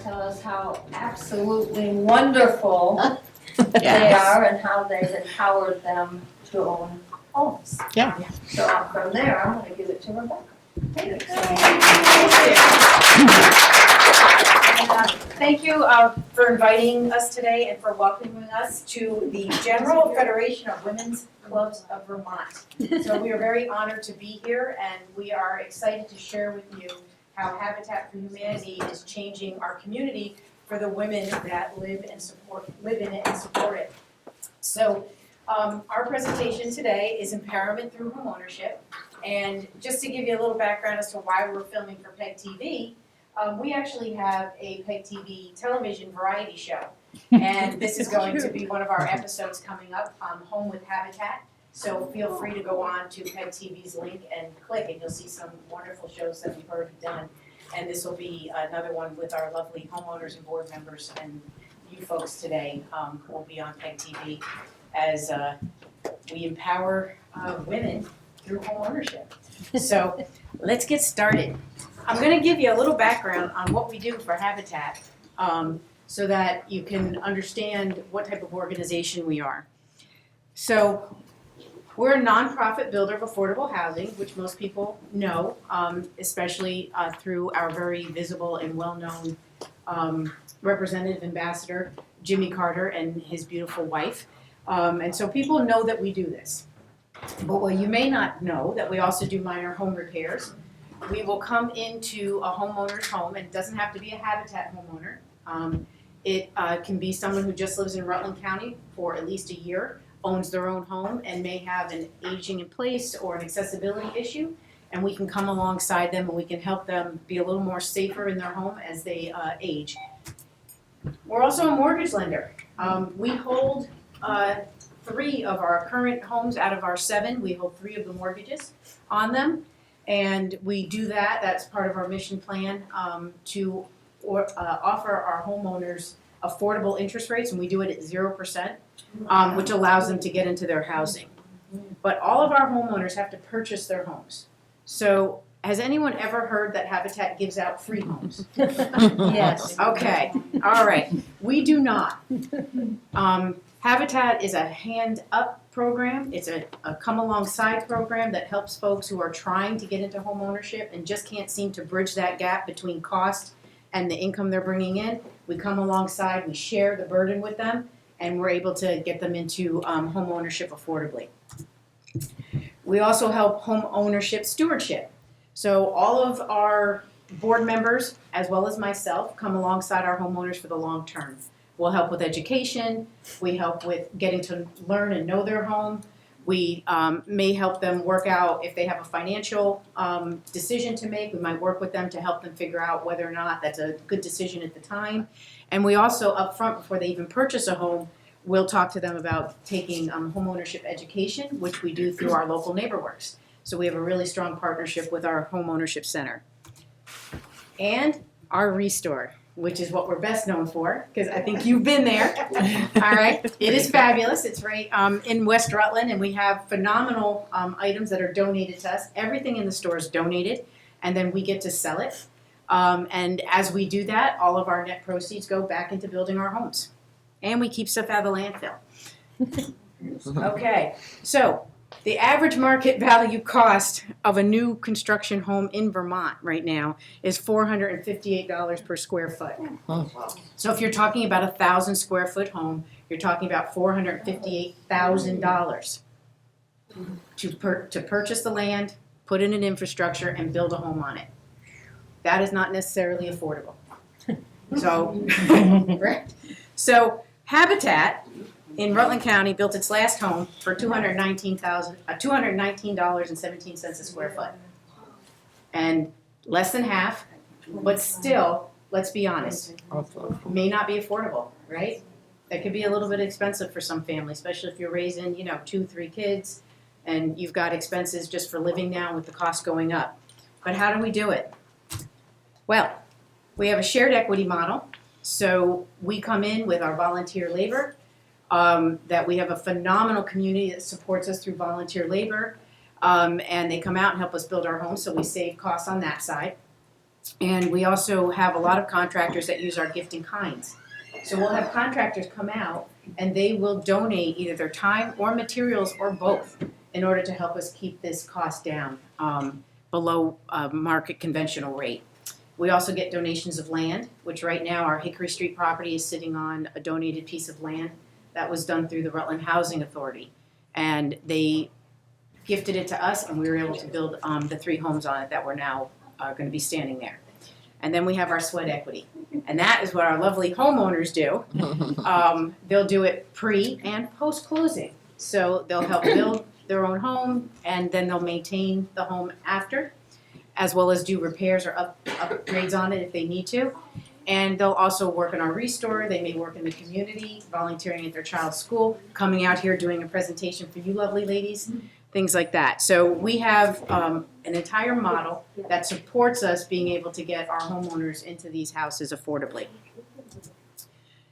tell us how absolutely wonderful they are and how they've empowered them to own homes. Yeah. So from there, I'm going to give it to Rebekah. Thank you for inviting us today and for welcoming us to the General Federation of Women's Clubs of Vermont. So we are very honored to be here, and we are excited to share with you how Habitat for Humanity is changing our community for the women that live in it and support it. So our presentation today is Empowerment Through Homeownership. And just to give you a little background as to why we're filming for PEG TV, we actually have a PEG TV television variety show. And this is going to be one of our episodes coming up, Home with Habitat. So feel free to go on to PEG TV's link and click, and you'll see some wonderful shows that we've already done. And this will be another one with our lovely homeowners and board members and you folks today who will be on PEG TV as we empower women through homeownership. So let's get started. I'm going to give you a little background on what we do for Habitat so that you can understand what type of organization we are. So we're a nonprofit builder of affordable housing, which most people know, especially through our very visible and well-known representative ambassador, Jimmy Carter, and his beautiful wife. And so people know that we do this. But what you may not know, that we also do minor home repairs. We will come into a homeowner's home, and it doesn't have to be a Habitat homeowner. It can be someone who just lives in Rutland County for at least a year, owns their own home, and may have an aging in place or an accessibility issue. And we can come alongside them and we can help them be a little more safer in their home as they age. We're also a mortgage lender. We hold 3 of our current homes out of our 7. We hold 3 of the mortgages on them. And we do that, that's part of our mission plan, to offer our homeowners affordable interest rates, and we do it at 0%, which allows them to get into their housing. But all of our homeowners have to purchase their homes. So has anyone ever heard that Habitat gives out free homes? Yes. Okay, all right. We do not. Habitat is a hand-up program. It's a come-alongside program that helps folks who are trying to get into home ownership and just can't seem to bridge that gap between cost and the income they're bringing in. We come alongside, we share the burden with them, and we're able to get them into home ownership affordably. We also help home ownership stewardship. So all of our board members, as well as myself, come alongside our homeowners for the long term. We'll help with education, we help with getting to learn and know their home. We may help them work out if they have a financial decision to make. We might work with them to help them figure out whether or not that's a good decision at the time. And we also, up front, before they even purchase a home, we'll talk to them about taking home ownership education, which we do through our local NeighborWorks. So we have a really strong partnership with our home ownership center. And our Restore, which is what we're best known for, because I think you've been there. All right, it is fabulous. It's right in West Rutland, and we have phenomenal items that are donated to us. Everything in the store is donated, and then we get to sell it. And as we do that, all of our net proceeds go back into building our homes. And we keep stuff out of the landfill. Okay, so the average market value cost of a new construction home in Vermont right now is $458 per square foot. So if you're talking about a 1,000 square foot home, you're talking about $458,000 to purchase the land, put in an infrastructure, and build a home on it. That is not necessarily affordable. So, right? So Habitat in Rutland County built its last home for $219.17 a square foot. And less than half, but still, let's be honest, may not be affordable, right? That could be a little bit expensive for some families, especially if you're raising, 2-3 kids and you've got expenses just for living now with the cost going up. But how do we do it? Well, we have a shared equity model. So we come in with our volunteer labor, that we have a phenomenal community that supports us through volunteer labor, and they come out and help us build our homes, so we save costs on that side. And we also have a lot of contractors that use our gift in kinds. So we'll have contractors come out and they will donate either their time or materials or both in order to help us keep this cost down below market conventional rate. We also get donations of land, which right now our Hickory Street property is sitting on a donated piece of land that was done through the Rutland Housing Authority. And they gifted it to us and we were able to build the 3 homes on it that we're now going to be standing there. And then we have our sweat equity. And that is what our lovely homeowners do. They'll do it pre and post closing. So they'll help build their own home and then they'll maintain the home after, as well as do repairs or upgrades on it if they need to. And they'll also work in our restore. They may work in the community, volunteering at their child's school, coming out here doing a presentation for you lovely ladies, things like that. So we have an entire model that supports us being able to get our homeowners into these houses affordably.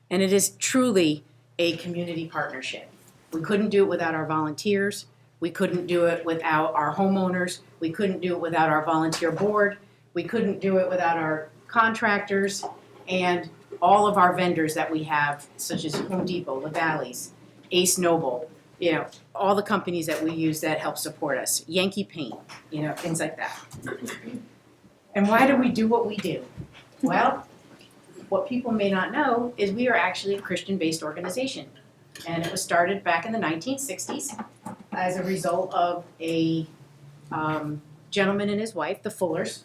And it is truly a community partnership. We couldn't do it without our volunteers. We couldn't do it without our homeowners. We couldn't do it without our volunteer board. We couldn't do it without our contractors and all of our vendors that we have, such as Home Depot, La Valley's, Ace Noble, you know, all the companies that we use that help support us, Yankee Paint, you know, things like that. And why do we do what we do? Well, what people may not know is we are actually a Christian-based organization. And it was started back in the 1960s as a result of a gentleman and his wife, the Fullers,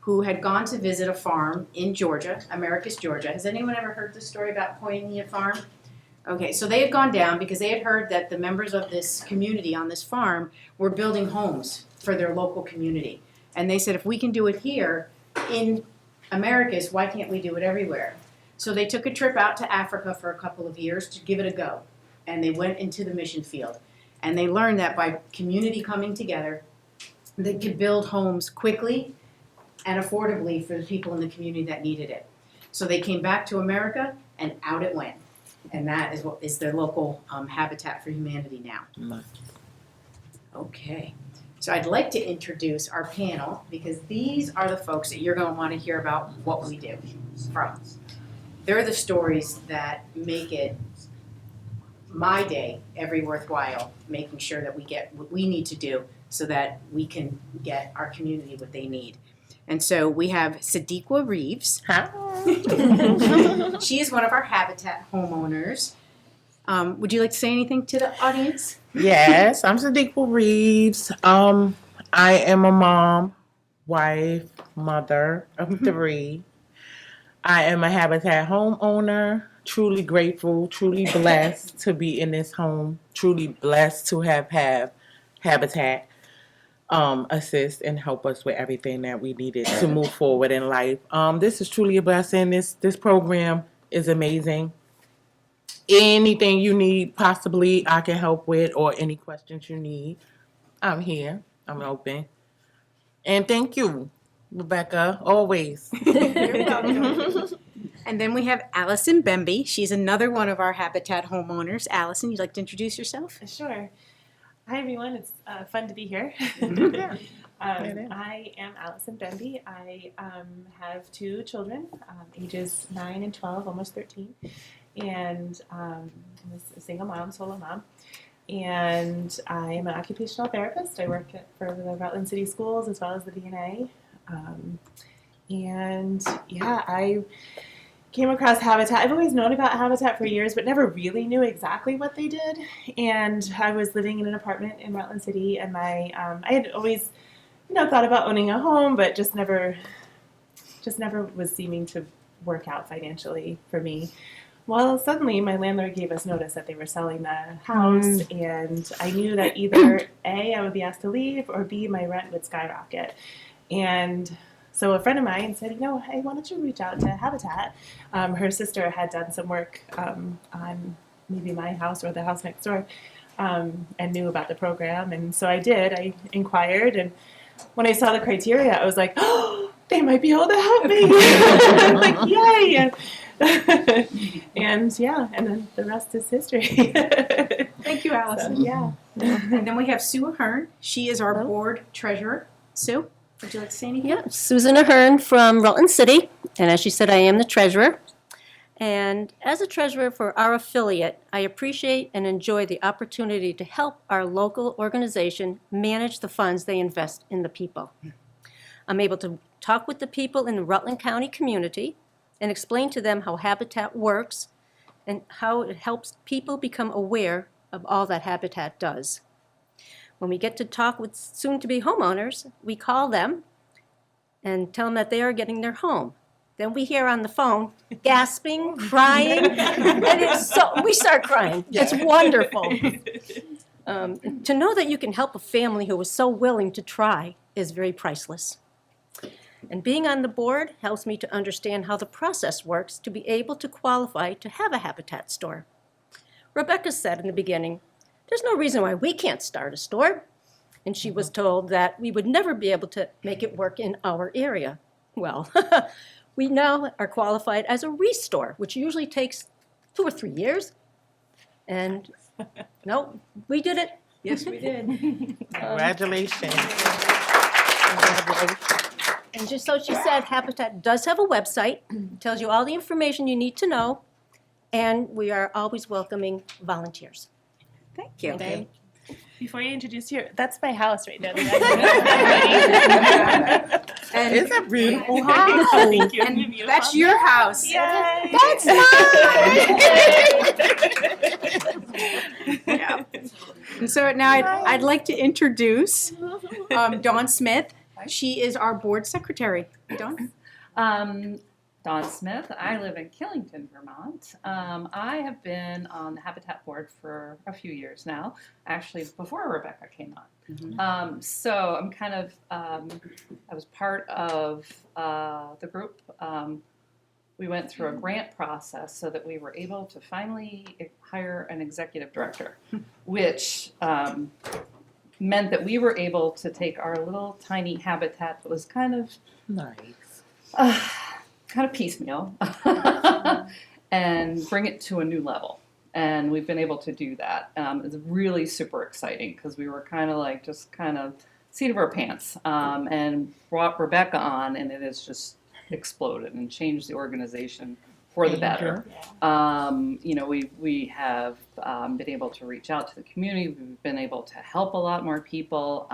who had gone to visit a farm in Georgia, Americus, Georgia. Has anyone ever heard the story about Poultney farm? Okay, so they had gone down because they had heard that the members of this community on this farm were building homes for their local community. And they said, if we can do it here in Americus, why can't we do it everywhere? So they took a trip out to Africa for a couple of years to give it a go. And they went into the mission field. And they learned that by community coming together, they could build homes quickly and affordably for the people in the community that needed it. So they came back to America and out it went. And that is what is their local Habitat for Humanity now. Okay, so I'd like to introduce our panel because these are the folks that you're going to want to hear about what we do from. They're the stories that make it my day every worthwhile, making sure that we get what we need to do so that we can get our community what they need. And so we have Sadiqa Reeves. Hi. She is one of our Habitat homeowners. Would you like to say anything to the audience? Yes, I'm Sadiqa Reeves. I am a mom, wife, mother of 3. I am a Habitat homeowner. Truly grateful, truly blessed to be in this home. Truly blessed to have Habitat assist and help us with everything that we needed to move forward in life. This is truly a blessing. This program is amazing. Anything you need, possibly I can help with, or any questions you need, I'm here. I'm open. And thank you, Rebekah, always. You're welcome. And then we have Allison Bemby. She's another one of our Habitat homeowners. Allison, you'd like to introduce yourself? Sure. Hi, everyone. It's fun to be here. Yeah. I am Allison Bemby. I have 2 children, ages 9 and 12, almost 13. And I'm a single mom, solo mom. And I am an occupational therapist. I work for the Rutland City Schools as well as the DNA. I came across Habitat. I've always known about Habitat for years, but never really knew exactly what they did. And I was living in an apartment in Rutland City, and I had always, thought about owning a home, but just never was seeming to work out financially for me. Well, suddenly my landlord gave us notice that they were selling the house, and I knew that either A, I would be asked to leave, or B, my rent would skyrocket. And so a friend of mine said, hey, why don't you reach out to Habitat? Her sister had done some work on maybe my house or the house next door, and knew about the program. And so I did. I inquired, and when I saw the criteria, I was like, oh, they might be able to help me. Like, yay! And then the rest is history. Thank you, Allison. So, yeah. And then we have Sue Ahern. She is our board treasurer. Sue? Would you like to say anything? Yeah, Susan Ahern from Rutland City, and as she said, I am the treasurer. And as a treasurer for our affiliate, I appreciate and enjoy the opportunity to help our local organization manage the funds they invest in the people. I'm able to talk with the people in the Rutland County community and explain to them how Habitat works and how it helps people become aware of all that Habitat does. When we get to talk with soon-to-be homeowners, we call them and tell them that they are getting their home. Then we hear on the phone gasping, crying, and we start crying. It's wonderful. To know that you can help a family who is so willing to try is very priceless. And being on the board helps me to understand how the process works to be able to qualify to have a Habitat store. Rebekah said in the beginning, there's no reason why we can't start a store. And she was told that we would never be able to make it work in our area. Well, we now are qualified as a restore, which usually takes 2 or 3 years. And no, we did it. Yes, we did. Congratulations. And just so she said, Habitat does have a website, tells you all the information you need to know, and we are always welcoming volunteers. Thank you. Thank Before you introduce you, that's my house right now. And It's a beautiful house. Thank you. and that's your house. Yay. That's mine. Yeah. And so now I'd like to introduce Dawn Smith. She is our board secretary. Dawn? Dawn Smith. I live in Killington, Vermont. I have been on the Habitat board for a few years now, actually before Rebekah came on. So I'm kind of, I was part of the group. We went through a grant process so that we were able to finally hire an executive director, which meant that we were able to take our little tiny Habitat that was kind of Nice. kind of piecemeal and bring it to a new level. And we've been able to do that. It's really super exciting because we were kind of like just kind of seat of our pants and brought Rebekah on, and it has just exploded and changed the organization for the better. You know, we have been able to reach out to the community. We've been able to help a lot more people,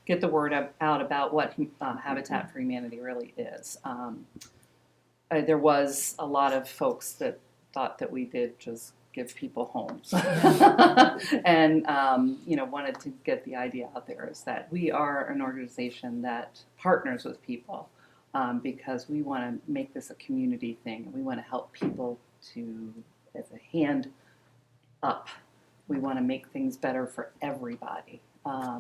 get the word out about what Habitat for Humanity really is. There was a lot of folks that thought that we did just give people homes and you know, wanted to get the idea out there is that we are an organization that partners with people because we want to make this a community thing. We want to help people to, as a hand up, we want to make things better for everybody.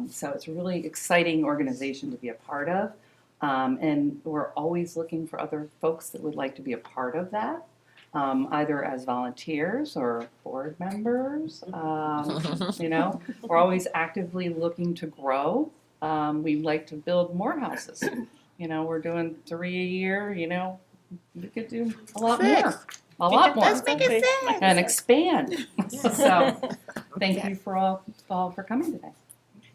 So it's a really exciting organization to be a part of. And we're always looking for other folks that would like to be a part of that, either as volunteers or board members. You know, we're always actively looking to grow. We'd like to build more houses. You know, we're doing 3 a year. You know, we could do a lot more. A lot more. Let's make it 6. And expand. So thank you for all for coming today.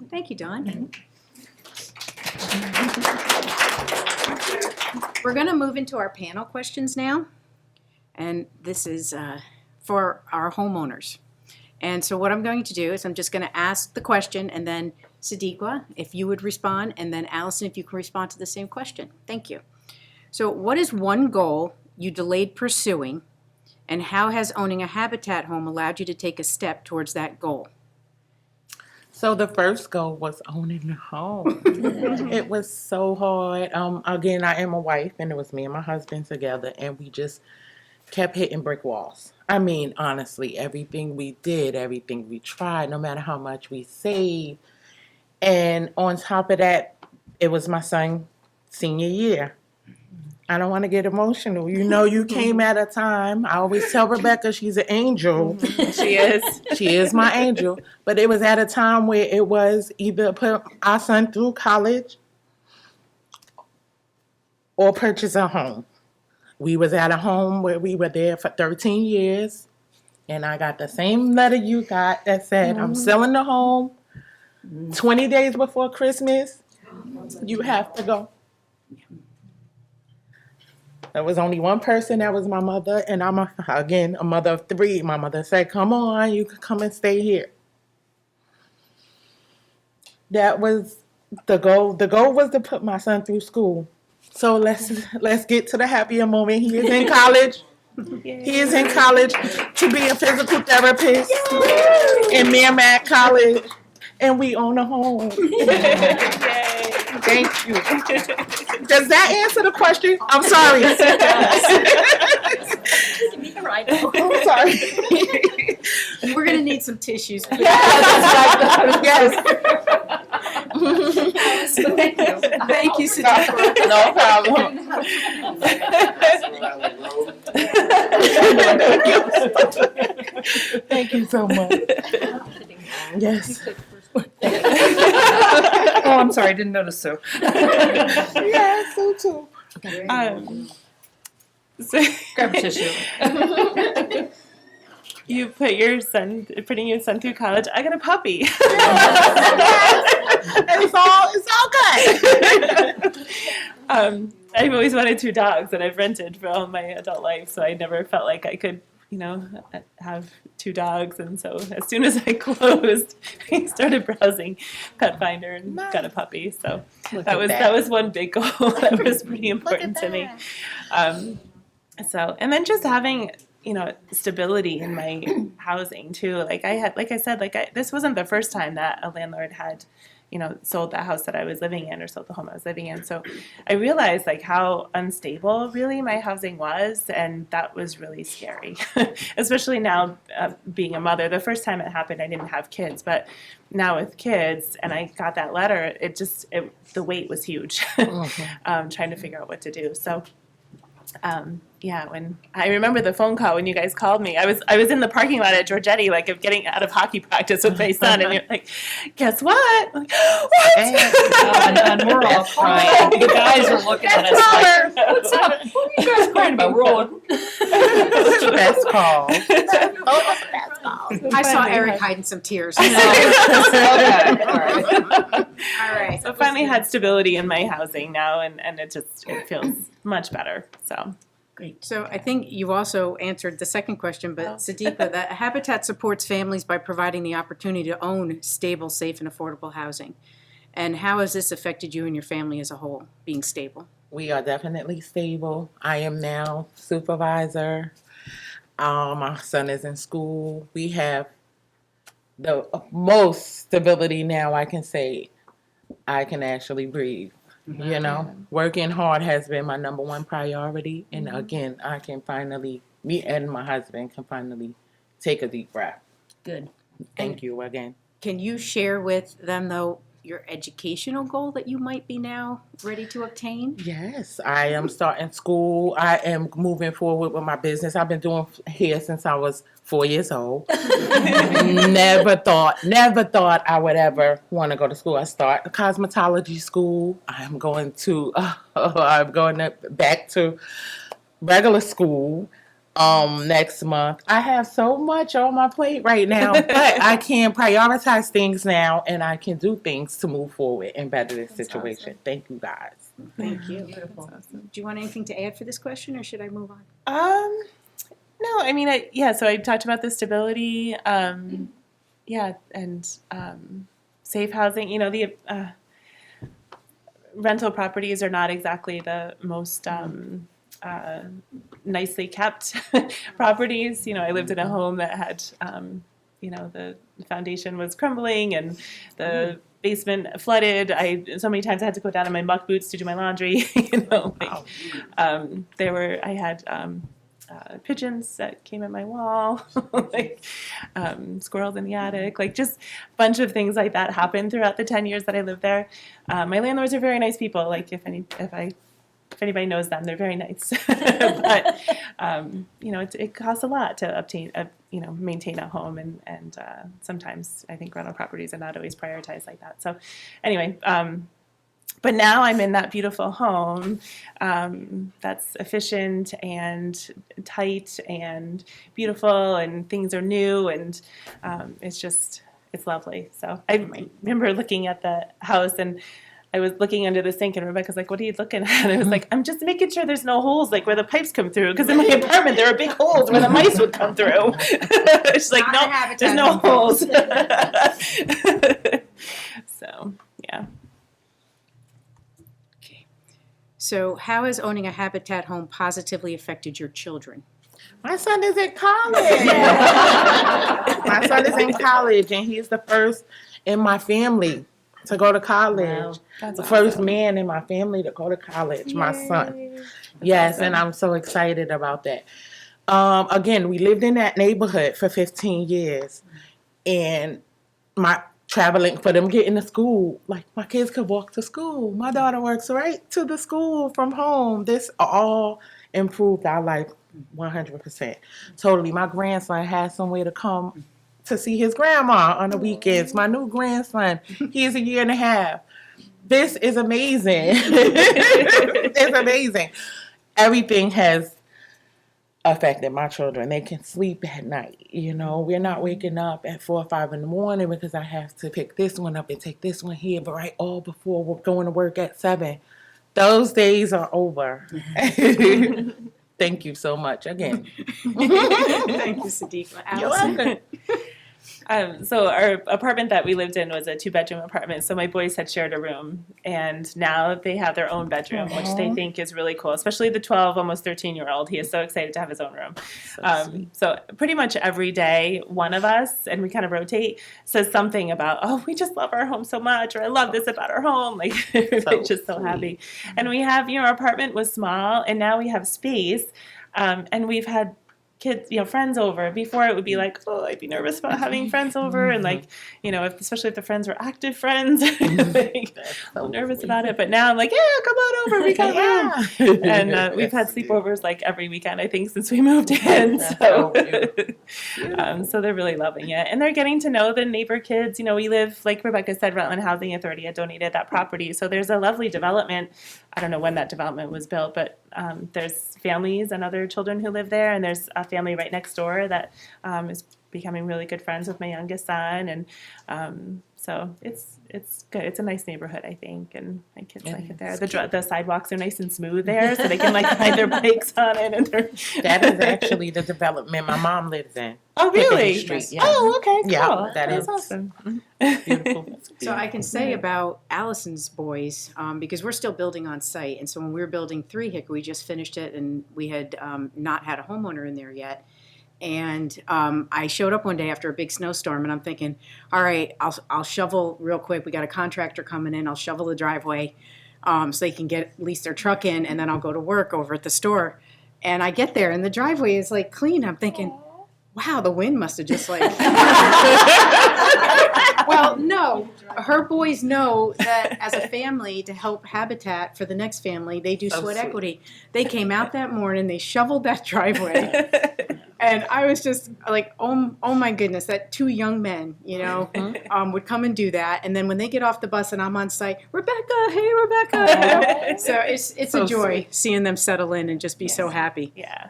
Thank you, Dawn. We're going to move into our panel questions now. And this is for our homeowners. And so what I'm going to do is I'm just going to ask the question, and then Sadiqa, if you would respond, and then Allison, if you can respond to the same question. Thank you. So what is one goal you delayed pursuing, and how has owning a Habitat home allowed you to take a step towards that goal? So the first goal was owning a home. It was so hard. Again, I am a wife, and it was me and my husband together, and we just kept hitting brick walls. I mean, honestly, everything we did, everything we tried, no matter how much we saved. And on top of that, it was my son's senior year. I don't want to get emotional. You know, you came at a time. I always tell Rebekah she's an angel. She is. She is my angel. But it was at a time where it was either put our son through college or purchase a home. We was at a home where we were there for 13 years. And I got the same letter you got that said, I'm selling the home 20 days before Christmas. You have to go. There was only one person, that was my mother, and I'm again a mother of three. My mother said, "Come on, you can come and stay here." That was the goal. The goal was to put my son through school. So let's get to the happier moment. He is in college. He is in college to be a physical therapist in Merrimack College, and we own a home. Thank you. Does that answer the question? I'm sorry. I'm sorry. We're gonna need some tissues. Yes. Thank you, Sadiqa. No problem. Thank you so much. Yes. Oh, I'm sorry, I didn't notice so. Yeah, so too. So Grab a tissue. you putting your son through college. I got a puppy. It's all good. I've always wanted 2 dogs, and I've rented for all my adult life, so I never felt like I could, have 2 dogs. And so as soon as I closed, I started browsing Pet Finder and got a puppy. So that was one big goal that was pretty important to me. And then just having stability in my housing too. This wasn't the first time that a landlord had sold the house that I was living in or sold the home I was living in. So I realized how unstable really my housing was, and that was really scary, especially now being a mother. The first time it happened, I didn't have kids, but now with kids, and I got that letter, the weight was huge, trying to figure out what to do. So when I remember the phone call when you guys called me, I was in the parking lot at Georgetti, of getting out of hockey practice with my son, and you're like, "Guess what?" What? And we're all crying. The guys are looking at us like, "What's up? What are you guys crying about?" We're all like, It's the best call. I saw Eric hiding some tears. okay, all right. All right. So finally had stability in my housing now, and it feels much better. So. Great. So I think you also answered the second question, but Sadiqa, that Habitat supports families by providing the opportunity to own stable, safe, and affordable housing. And how has this affected you and your family as a whole, being stable? We are definitely stable. I am now supervisor. My son is in school. We have the most stability now. I can say I can actually breathe. Working hard has been my number one priority. And again, me and my husband can finally take a deep breath. Good. Thank you again. Can you share with them, though, your educational goal that you might be now ready to obtain? Yes, I am starting school. I am moving forward with my business. I've been doing hair since I was 4 years old. Never thought I would ever want to go to school. I start a cosmetology school. I'm going back to regular school next month. I have so much on my plate right now, but I can prioritize things now, and I can do things to move forward and better this situation. Awesome. Thank you, guys. Thank you. Beautiful. Awesome. Do you want anything to add for this question, or should I move on? No, I mean, so I talked about the stability, and safe housing. The rental properties are not exactly the most nicely kept properties. I lived in a home that had, the foundation was crumbling and the basement flooded. So many times I had to go down in my muck boots to do my laundry. I had pigeons that came at my wall, squirrels in the attic, just a bunch of things like that happened throughout the 10 years that I lived there. My landlords are very nice people. If anybody knows them, they're very nice. But it costs a lot to maintain a home, and sometimes I think rental properties are not always prioritized like that. So anyway, but now I'm in that beautiful home that's efficient and tight and beautiful, and things are new, and it's lovely. So I remember looking at the house, and I was looking under the sink, and Rebecca's like, "What are you looking at?" And I was like, "I'm just making sure there's no holes like where the pipes come through, because in my apartment there are big holes where the mice would come through." She's like, Not "No, a habitat there's no home, holes." folks. So yeah. So how has owning a Habitat home positively affected your children? My son is in college. My son is in college, and he's the first in my family to go to college. That's The first man in my family to go to college, my son. Yes, and I'm so excited about that. Again, we lived in that neighborhood for 15 years, and my traveling for them getting to school, like my kids could walk to school. My daughter works right to the school from home. This all improved our life 100%. Totally. My grandson has somewhere to come to see his grandma on the weekends. My new grandson, he is a year and a half. This is amazing. It's amazing. Everything has affected my children. They can sleep at night. You know, we're not waking up at 4 or 5 in the morning because I have to pick this one up and take this one here, but right all before we're going to work at 7. Those days are over. Thank you so much again. Thank you, Sadiqa. You're Allison? welcome. So our apartment that we lived in was a 2-bedroom apartment. So my boys had shared a room, and now they have their own bedroom, which they think is really cool. Especially the 12, almost 13-year-old. He is so excited to have his own room. So pretty much every day, one of us, and we kind of rotate, says something about, "Oh, we just love our home so much," or "I love this about our home." Like we're just so happy. And we have, our apartment was small, and now we have space, and we've had kids, friends over. Before it would be like, "Oh, I'd be nervous about having friends over," and like, especially if the friends were active friends, like, a little nervous about it. But now I'm like, "Yeah, come on over. We got room." And we've had sleepovers like every weekend, I think, since we moved in. So, so they're really loving it, and they're getting to know the neighbor kids. We live, like Rebekah said, Rutland Housing Authority had donated that property, so there's a lovely development. I don't know when that development was built, but there's families and other children who live there, and there's a family right next door that is becoming really good friends with my youngest son, and so it's good. It's a nice neighborhood, I think, and my kids like it there. The sidewalks are nice and smooth there, so they can ride their bikes on it. And That is actually the development my mom lives in. Oh, really? Street, yeah. Oh, okay, cool. Yeah, That's is awesome. beautiful. So I can say about Allison's boys, because we're still building on site, and so when we were building 3 Hick, we just finished it, and we had not had a homeowner in there yet. And I showed up one day after a big snowstorm, and I'm thinking, all right, I'll shovel real quick. We got a contractor coming in. I'll shovel the driveway so they can get at least their truck in, and then I'll go to work over at the store. And I get there, and the driveway is like clean. I'm thinking, wow, the wind must have just like. Well, no, her boys know that as a family to help Habitat for the next family, they do sweat equity. They came out that morning, they shoveled that driveway. And I was just like, oh my goodness, that 2 young men, would come and do that. And then when they get off the bus and I'm on site, Rebekah, hey, Rebekah. So it's a joy seeing them settle in and just be so happy. Yeah.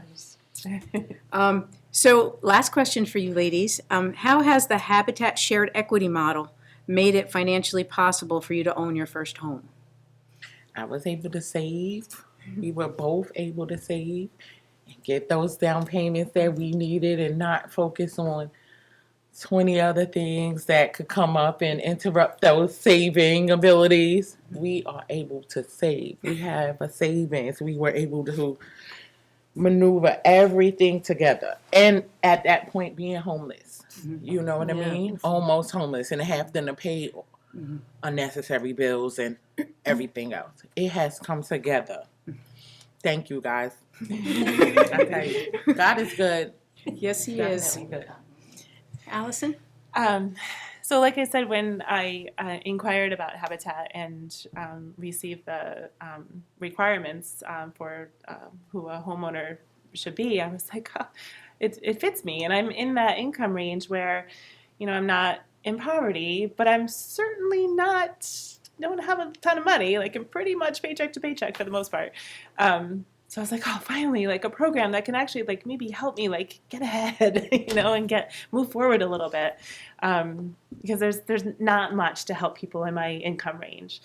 So last question for you ladies. How has the Habitat shared equity model made it financially possible for you to own your first home? I was able to save. We were both able to save and get those down payments that we needed and not focus on 20 other things that could come up and interrupt those saving abilities. We are able to save. We have a savings. We were able to maneuver everything together. And at that point, being homeless. You know what I mean? Almost homeless and having to pay unnecessary bills and everything else. It has come together. Thank you, guys. I tell you, God is good. Yes, he is. Definitely good. Allison? So like I said, when I inquired about Habitat and received the requirements for who a homeowner should be, I was like, oh, it fits me. And I'm in that income range where, I'm not in poverty, but I'm certainly don't have a ton of money. Like I'm pretty much paycheck to paycheck for the most part. so I was like, oh, finally, like a program that can actually like maybe help me like get ahead, and move forward a little bit, because there's not much to help people in my income range.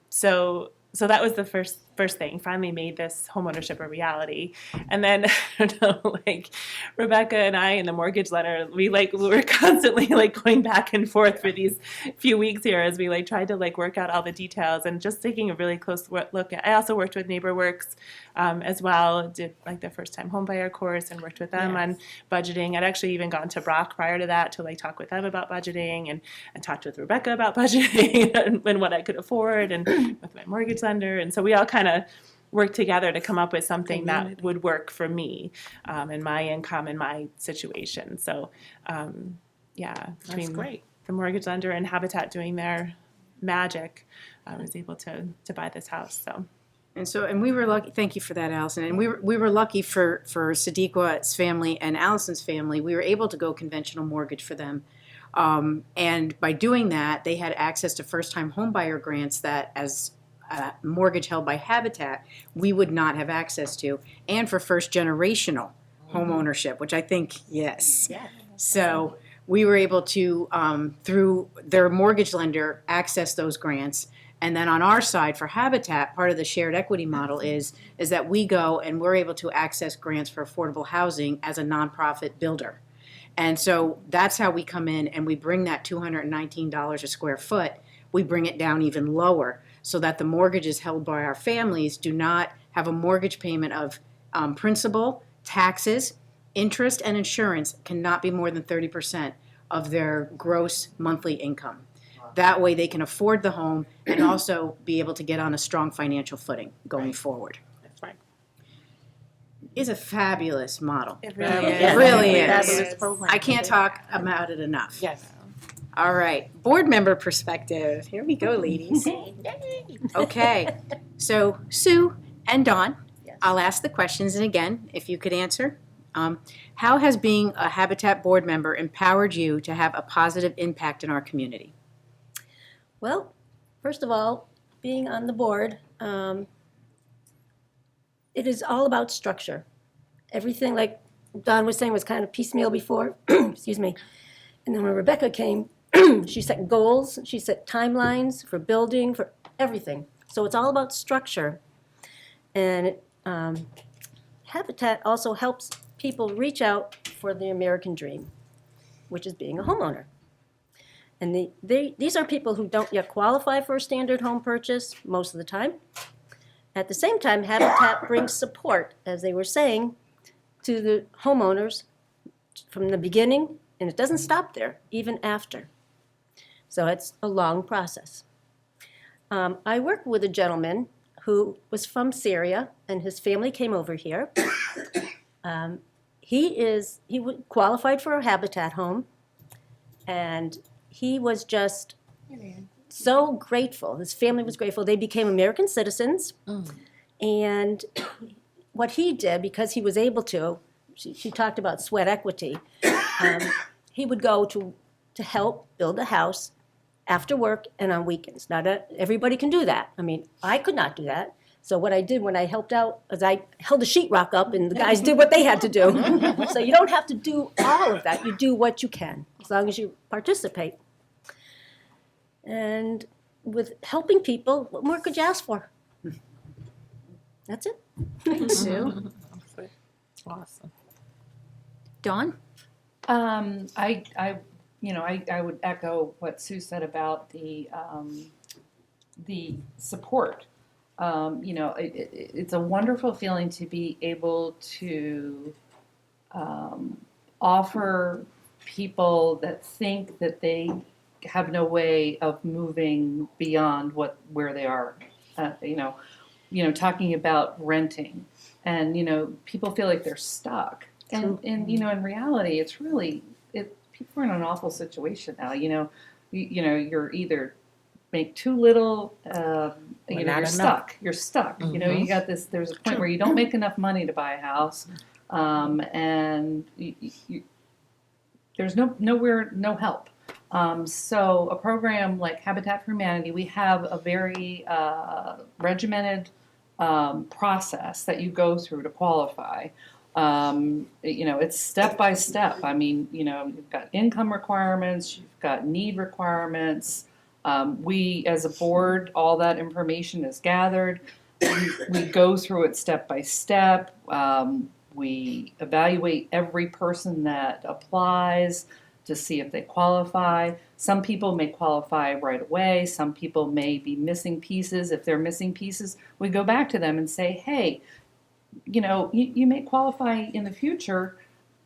So that was the first thing. Finally made this homeownership a reality. And then I don't know, like Rebekah and I and the mortgage lender, we were constantly like going back and forth for these few weeks here as we like tried to like work out all the details and just taking a really close look at. I also worked with NeighborWorks as well. Did like the first time homebuyer course and worked with them on budgeting. I'd actually even gone to Brock prior to that to like talk with them about budgeting and talked with Rebekah about budgeting and what I could afford and with my mortgage lender. And so we all kind of worked together to come up with something that would work for me and my income and my situation. So between great. the mortgage lender and Habitat doing their magic, I was able to buy this house. And we were lucky. Thank you for that, Allison. And we were lucky for Sadiqa's family and Allison's family. We were able to go conventional mortgage for them. And by doing that, they had access to first-time homebuyer grants that, as a mortgage held by Habitat, we would not have access to, and for first-generational home ownership, which I think, yes. So we were able to, through their mortgage lender, access those grants. And then on our side, for Habitat, part of the shared equity model is that we go and we're able to access grants for affordable housing as a nonprofit builder. And so that's how we come in and we bring that $219 a square foot, we bring it down even lower so that the mortgages held by our families do not have a mortgage payment of principal, taxes, interest, and insurance cannot be more than 30% of their gross monthly income. That way they can afford the home and also be able to get on a strong financial footing going forward. That's right. It's a fabulous model. It really is. It really Fabulous is. program. I can't talk about it enough. Yes. All right, board member perspective. Here we go, ladies. Okay, so Sue and Dawn, I'll ask the questions, and again, if you could answer. How has being a Habitat board member empowered you to have a positive impact in our community? Well, first of all, being on the board, it is all about structure. Everything, like Don was saying, was kind of piecemeal before, excuse me. And then when Rebekah came, she set goals, she set timelines for building, for everything. So it's all about structure. And Habitat also helps people reach out for the American dream, which is being a homeowner. And these are people who don't yet qualify for a standard home purchase most of the time. At the same time, Habitat brings support, as they were saying, to the homeowners from the beginning, and it doesn't stop there, even after. So it's a long process. I worked with a gentleman who was from Syria, and his family came over here. He qualified for a Habitat home, and he was just so grateful. His family was grateful. They became American citizens. And what he did, because he was able to, she talked about sweat equity, he would go to help build a house after work and on weekends. Now, everybody can do that. I mean, I could not do that. So what I did when I helped out is I held the sheetrock up and the guys did what they had to do. So you don't have to do all of that. You do what you can, as long as you participate. And with helping people, what more could you ask for? That's it. Thanks, Sue. Awesome. Dawn? I would echo what Sue said about the support. It's a wonderful feeling to be able to offer people that think that they have no way of moving beyond where they are. Talking about renting, and people feel like they're stuck. And in reality, it's really people are in an awful situation now. You're either make too little, you're stuck. You're stuck. Mm-hmm. You got this. There's a point where you don't make enough money to buy a house, and there's no help. So a program like Habitat for Humanity, we have a very regimented process that you go through to qualify. It's step by step. I mean, you've got income requirements, you've got need requirements. We, as a board, all that information is gathered. We go through it step by step. We evaluate every person that applies to see if they qualify. Some people may qualify right away. Some people may be missing pieces. If they're missing pieces, we go back to them and say, hey, you may qualify in the future.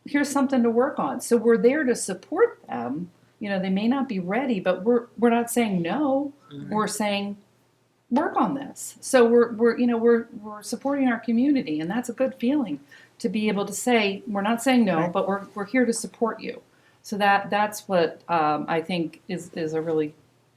Here's something to work on. So we're there to support them. They may not be ready, but we're not saying no. Mm-hmm. We're saying work on this. So we're supporting our community, and that's a good feeling to be able to say we're not saying no, right, but we're here to support you. So that's what I think is a really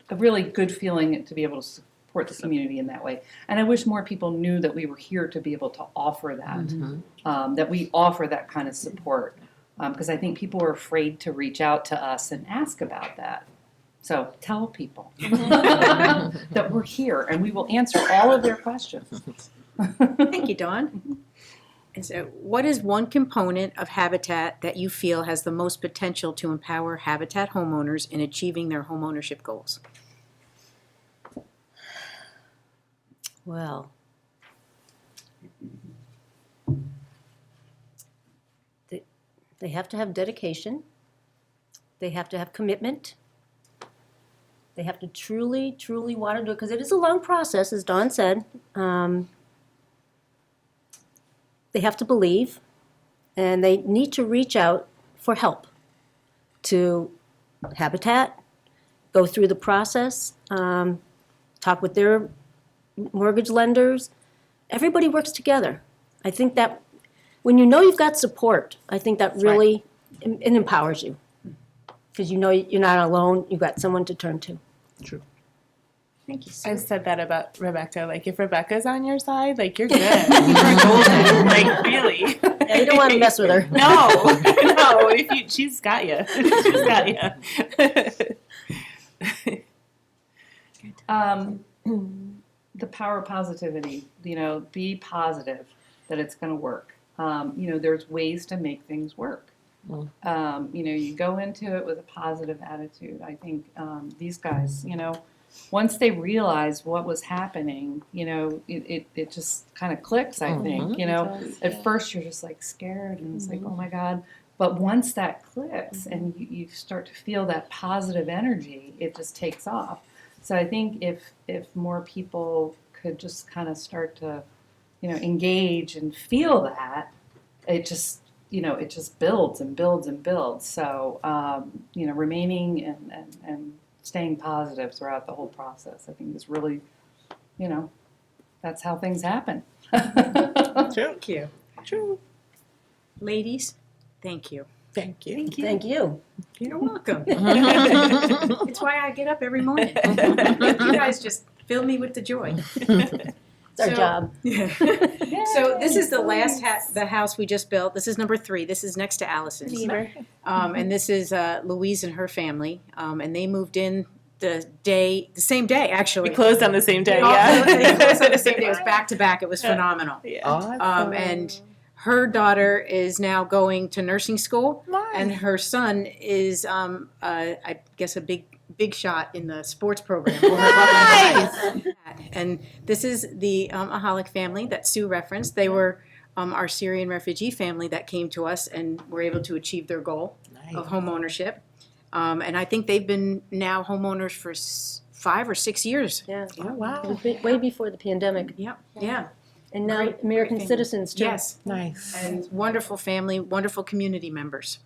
good feeling, to be able to support the community in that way. And I wish more people knew that we were here to be able to offer that, mm-hmm, that we offer that kind of support. Because I think people are afraid to reach out to us and ask about that. So tell people that we're here and we will answer all of their questions. Thank you, Dawn. And so, what is one component of Habitat that you feel has the most potential to empower Habitat homeowners in achieving their homeownership goals? Well, they have to have dedication. They have to have commitment. They have to truly, truly want to do it, because it is a long process, as Dawn said. They have to believe, and they need to reach out for help to Habitat, go through the process, talk with their mortgage lenders. Everybody works together. I think that when you've got support, I think that really it empowers you, because you're not alone. You've got someone to turn to. True. Thank you. I've said that about Rebekah. Like, if Rebekah's on your side, like, you're good. You're golden. Like, really. Yeah, you don't want to mess with her. No. She's got you. She's got you. The power of positivity. Be positive that it's going to work. There's ways to make things work. You go into it with a positive attitude. I think these guys, once they realized what was happening, it just kind of clicks, I think. At first you're just like scared and it's like, oh my God. But once that clicks and you start to feel that positive energy, it just takes off. So I think if more people could just kind of start to, engage and feel that, it just builds and builds and builds. So, remaining and staying positive throughout the whole process, I think is really, that's how things happen. Thank you. True. Ladies, thank you. Thank you. Thank you. You're welcome. It's why I get up every morning. You guys just fill me with the joy. It's our job. Yeah. So this is the last the house we just built. This is number 3. This is next to Allison's. And this is Louise and her family. And they moved in the same day, actually. We closed on the same day, They closed on the same day. It was back to back. It was phenomenal. Yeah. Awesome. And her daughter is now going to nursing school. Nice. And her son is, I guess, a big shot in the sports program. And this is the Ahalik family that Sue referenced. They were our Syrian refugee family that came to us and were able to achieve their goal of home ownership. And I think they've been now homeowners for 5 or 6 years. Yeah. Oh, wow. It was way before the pandemic. Yep. Yeah. And now Great American family. citizens, too. Yes. Nice. And wonderful family, wonderful community members.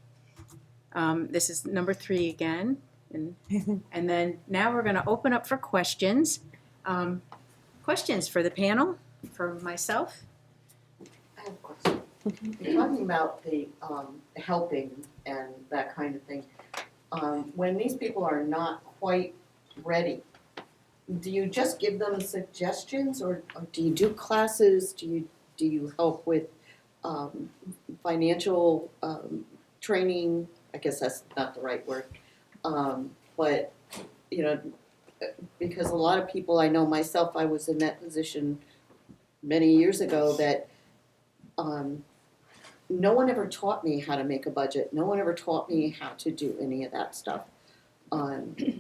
This is number 3 again. And then now we're going to open up for questions. Questions for the panel, for myself. I have a question. You're talking about the helping and that kind of thing. When these people are not quite ready, do you just give them suggestions, or do you do classes? Do you help with financial training? I guess that's not the right word. But because a lot of people, I know myself, I was in that position many years ago that no one ever taught me how to make a budget. No one ever taught me how to do any of that stuff.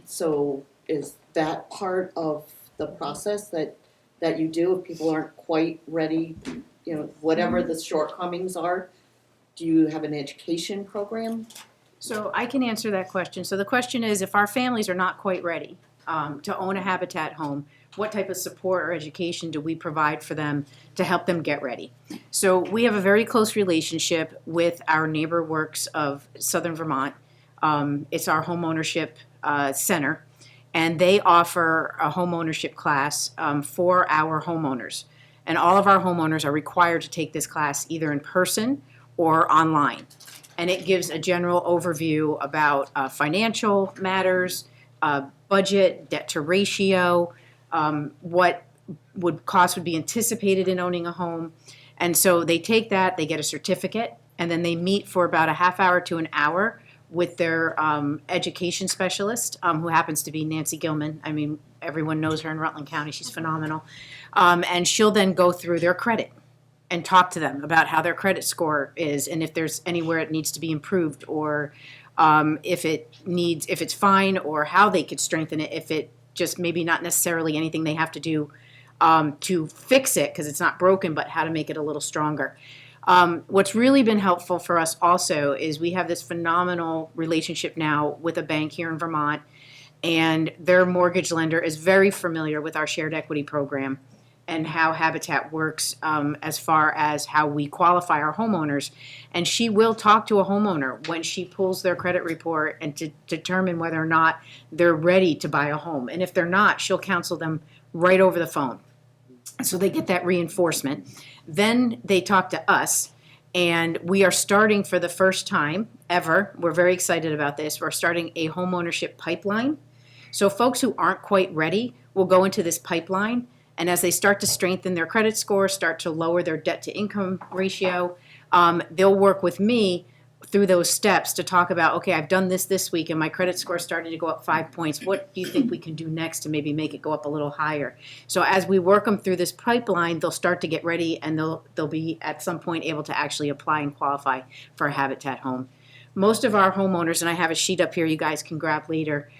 So is that part of the process that you do if people aren't quite ready, you know, whatever the shortcomings are? Do you have an education program? So I can answer that question. So the question is, if our families are not quite ready to own a Habitat home, what type of support or education do we provide for them to help them get ready? So we have a very close relationship with our Neighbor Works of Southern Vermont. It's our homeownership center, and they offer a homeownership class for our homeowners. And all of our homeowners are required to take this class either in person or online. And it gives a general overview about financial matters, budget, debt to ratio, what cost would be anticipated in owning a home. And so they take that, they get a certificate, and then they meet for about a half hour to an hour with their education specialist, who happens to be Nancy Gilman. I mean, everyone knows her in Rutland County. She's phenomenal. And she'll then go through their credit and talk to them about how their credit score is and if there's anywhere it needs to be improved, or if it's fine, or how they could strengthen it, if it just maybe not necessarily anything they have to do to fix it because it's not broken, but how to make it a little stronger. What's really been helpful for us also is we have this phenomenal relationship now with a bank here in Vermont, and their mortgage lender is very familiar with our shared equity program and how Habitat works as far as how we qualify our homeowners. And she will talk to a homeowner when she pulls their credit report and to determine whether or not they're ready to buy a home. And if they're not, she'll counsel them right over the phone. So they get that reinforcement. Then they talk to us, and we are starting for the first time ever, we're very excited about this, we're starting a homeownership pipeline. So folks who aren't quite ready will go into this pipeline, and as they start to strengthen their credit score, start to lower their debt to income ratio, they'll work with me through those steps to talk about, okay, I've done this week and my credit score is starting to go up 5 points. What do you think we can do next to maybe make it go up a little higher? So as we work them through this pipeline, they'll start to get ready, and they'll be at some point able to actually apply and qualify for a Habitat home. Most of our homeowners, and I have a sheet up here you guys can grab later,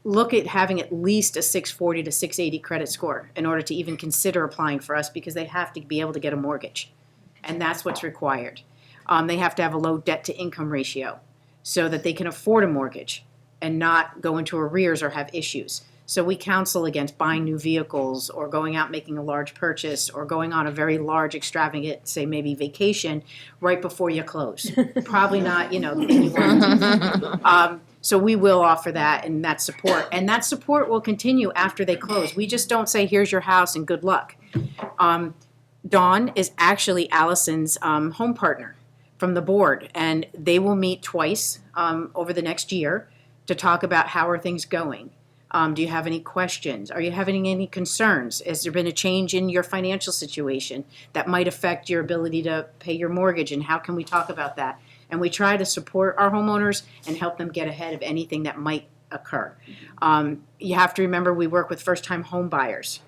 look at having at least a 640 to 680 credit score in order to even consider applying for us, because they have to be able to get a mortgage, and that's what's required. They have to have a low debt to income ratio so that they can afford a mortgage and not go into arrears or have issues. So we counsel against buying new vehicles or going out making a large purchase or going on a very large extravagant, say maybe vacation, right before you close. Probably not, the thing you want. So we will offer that and that support. And that support will continue after they close. We just don't say, here's your house and good luck. Dawn is actually Allison's home partner from the board, and they will meet twice over the next year to talk about how are things going. Do you have any questions? Are you having any concerns? Has there been a change in your financial situation that might affect your ability to pay your mortgage, and how can we talk about that? And we try to support our homeowners and help them get ahead of anything that might occur. You have to remember we work with first-time home buyers,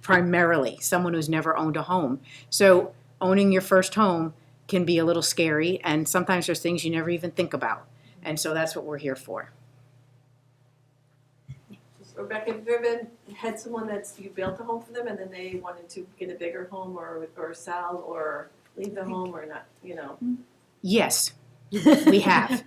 primarily someone who's never owned a home. So owning your first home can be a little scary, and sometimes there's things you never even think about. And so that's what we're here for. Rebekah, have you ever had someone you built a home for them and then they wanted to get a bigger home or sell or leave the home or not, Yes, we have.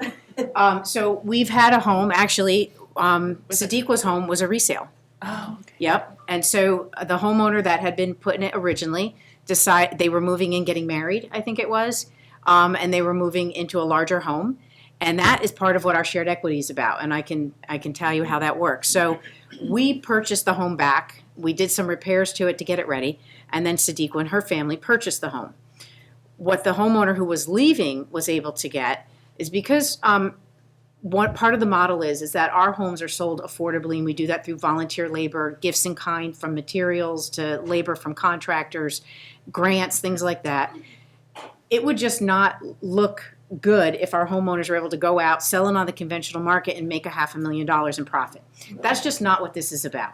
So we've had a home, actually, Sadiq's home was a resale. Oh, okay. Yep. And so the homeowner that had been put in it originally they were moving in, getting married, I think it was, and they were moving into a larger home. And that is part of what our shared equity is about, and I can tell you how that works. So we purchased the home back. We did some repairs to it to get it ready, and then Sadiq and her family purchased the home. What the homeowner who was leaving was able to get is because what part of the model is that our homes are sold affordably, and we do that through volunteer labor, gifts in kind from materials to labor from contractors, grants, things like that. It would just not look good if our homeowners were able to go out, sell it on the conventional market, and make $500,000 in profit. That's just not what this is about.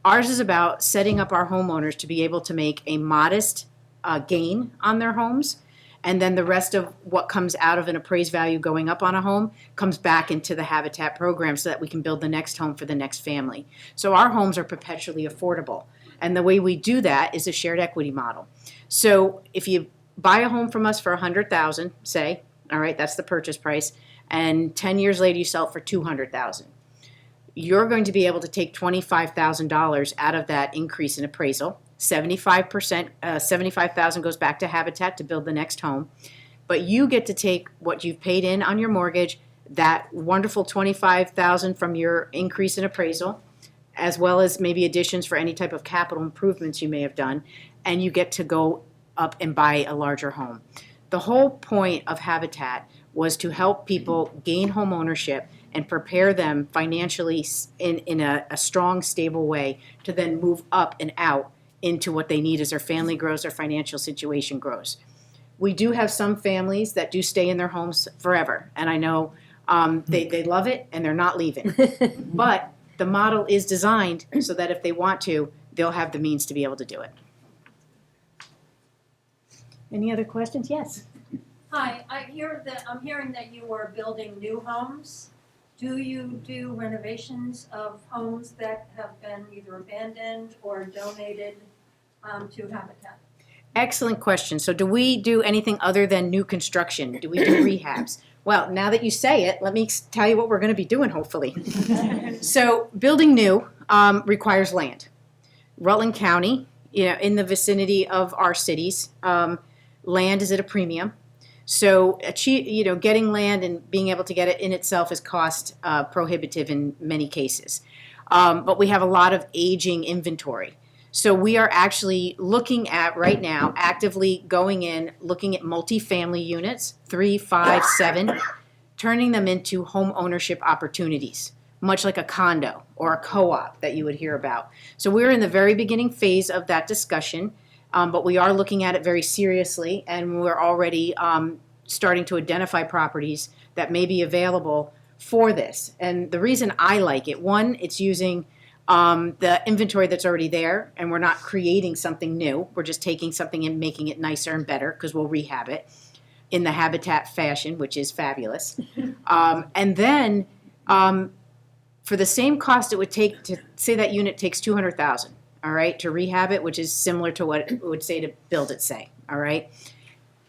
Ours is about setting up our homeowners to be able to make a modest gain on their homes, and then the rest of what comes out of an appraised value going up on a home comes back into the Habitat program so that we can build the next home for the next family. So our homes are perpetually affordable. And the way we do that is a shared equity model. So if you buy a home from us for $100,000, say, all right, that's the purchase price, and 10 years later you sell it for $200,000. You're going to be able to take $25,000 out of that increase in appraisal. 75,000 goes back to Habitat to build the next home. But you get to take what you've paid in on your mortgage, that wonderful $25,000 from your increase in appraisal, as well as maybe additions for any type of capital improvements you may have done, and you get to go up and buy a larger home. The whole point of Habitat was to help people gain home ownership and prepare them financially in a strong, stable way to then move up and out into what they need as their family grows, their financial situation grows. We do have some families that do stay in their homes forever, and I know they love it and they're not leaving. But the model is designed so that if they want to, they'll have the means to be able to do it. Any other questions? Yes. Hi, I'm hearing that you are building new homes. Do you do renovations of homes that have been either abandoned or donated to Habitat? Excellent question. So do we do anything other than new construction? Do we do rehabs? Well, now that you say it, let me tell you what we're going to be doing, hopefully. So building new requires land. Rutland County, in the vicinity of our cities, land is at a premium. So getting land and being able to get it in itself is cost prohibitive in many cases. But we have a lot of aging inventory. So we are actually looking at right now, actively going in, looking at multifamily units, 3, 5, 7, turning them into home ownership opportunities, much like a condo or a co-op that you would hear about. So we're in the very beginning phase of that discussion, but we are looking at it very seriously, and we're already starting to identify properties that may be available for this. And the reason I like it, one, it's using the inventory that's already there, and we're not creating something new. We're just taking something and making it nicer and better because we'll rehab it in the Habitat fashion, which is fabulous. And then for the same cost it would take to say that unit takes $200,000, all right, to rehab it, which is similar to what it would say to build it, say, all right.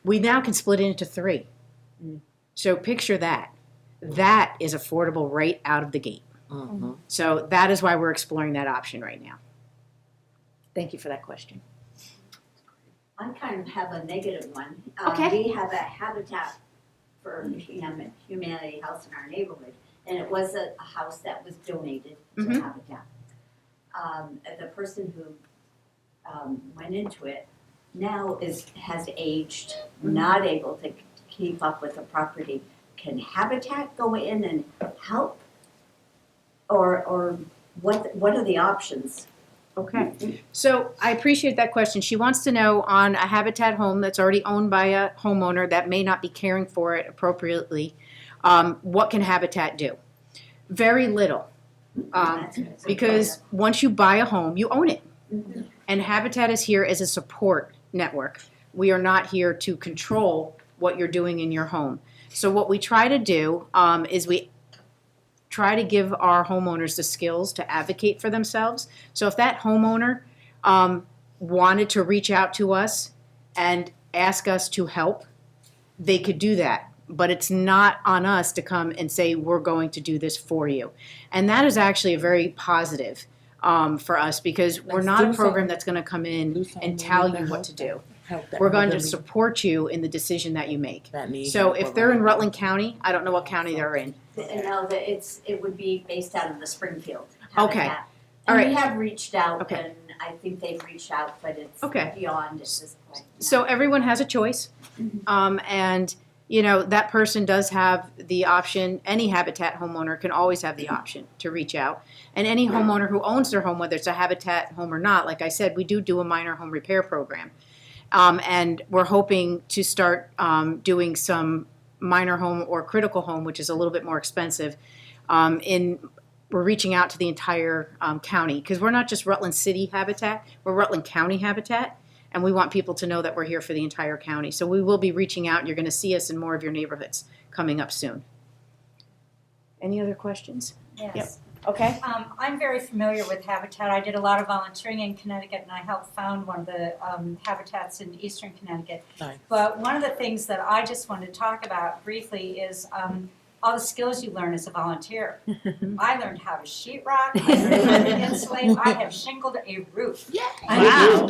We now can split it into 3. So picture that. That is affordable right out of the gate. Mm-hmm. So that is why we're exploring that option right now. Thank you for that question. I kind of have a negative one. Okay. We have a Habitat for Humanity house in our neighborhood, and it was a house that was donated to Mhm. Habitat. The person who went into it now has aged, not able to keep up with the property. Can Habitat go in and help? Or what are the options? Okay. So I appreciate that question. She wants to know on a Habitat home that's already owned by a homeowner that may not be caring for it appropriately, what can Habitat do? Very little. Because once you buy a home, you own it. And Habitat is here as a support network. We are not here to control what you're doing in your home. So what we try to do is we try to give our homeowners the skills to advocate for themselves. So if that homeowner wanted to reach out to us and ask us to help, they could do that. But it's not on us to come and say, we're going to do this for you. And that is actually a very positive for us, because we're not a program that's going to come in and tell you what to do. We're going to support you in the decision that you make. So if they're in Rutland County, I don't know what county they're in. No, it would be based out of the Springfield Okay. Habitat. All And right. we have reached out, Okay. and I think they've reached out, but it's Okay. beyond at this point. So everyone has a choice. And, that person does have the option. Any Habitat homeowner can always have the option to reach out. And any homeowner who owns their home, whether it's a Habitat home or not, like I said, we do a minor home repair program. And we're hoping to start doing some minor home or critical home, which is a little bit more expensive, in we're reaching out to the entire county, because we're not just Rutland City Habitat, we're Rutland County Habitat, and we want people to know that we're here for the entire county. So we will be reaching out, and you're going to see us in more of your neighborhoods coming up soon. Any other questions? Yes. Okay. I'm very familiar with Habitat. I did a lot of volunteering in Connecticut, and I helped found one of the habitats in eastern Connecticut. Nice. But one of the things that I just wanted to talk about briefly is all the skills you learn as a volunteer. I learned how to sheetrock, I learned how to insulate, I have shingled a roof. Wow.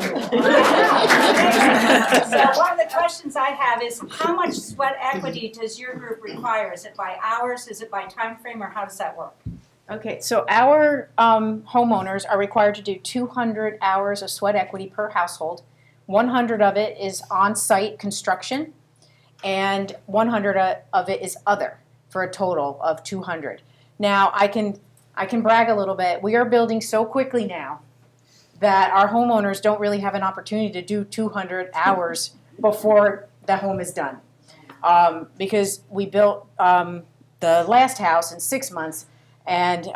So one of the questions I have is, how much sweat equity does your group require? Is it by hours, is it by time frame, or how does that work? Okay, so our homeowners are required to do 200 hours of sweat equity per household. 100 of it is on-site construction, and 100 of it is other, for a total of 200. Now, I can brag a little bit. We are building so quickly now that our homeowners don't really have an opportunity to do 200 hours before the home is done. Because we built the last house in 6 months, and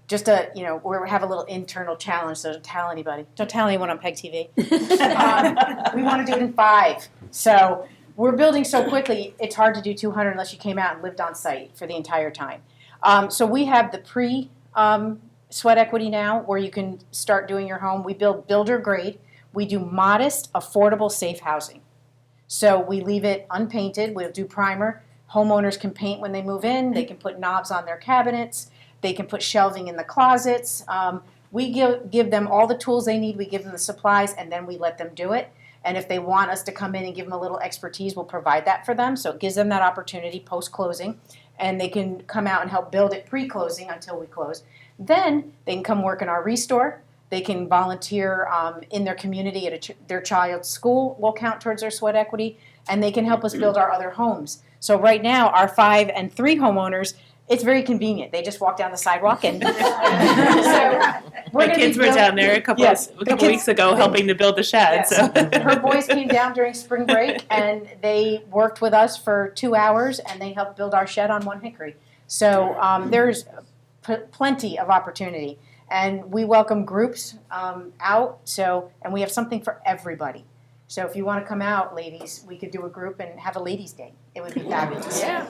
just we have a little internal challenge, so don't tell anybody. Don't tell anyone on PEG TV. We want to do it in 5. So we're building so quickly, it's hard to do 200 unless you came out and lived on site for the entire time. So we have the pre-sweat equity now, where you can start doing your home. We build builder grade. We do modest, affordable, safe housing. So we leave it unpainted. We'll do primer. Homeowners can paint when they move in. They can put knobs on their cabinets. They can put shelving in the closets. We give them all the tools they need. We give them the supplies, and then we let them do it. And if they want us to come in and give them a little expertise, we'll provide that for them. So it gives them that opportunity post-closing, and they can come out and help build it pre-closing until we close. Then they can come work in our restore. They can volunteer in their community at their child's school will count towards their sweat equity, and they can help us build our other homes. So right now, our 5 and 3 homeowners, it's very convenient. They just walk down the sidewalk and My kids were down there a couple weeks ago helping to build the shed. Yes. So Her boys came down during spring break, and they worked with us for 2 hours, and they helped build our shed on One Hickory. So there's plenty of opportunity, and we welcome groups out. And we have something for everybody. So if you want to come out, ladies, we could do a group and have a ladies' day. It would be fabulous. Yeah.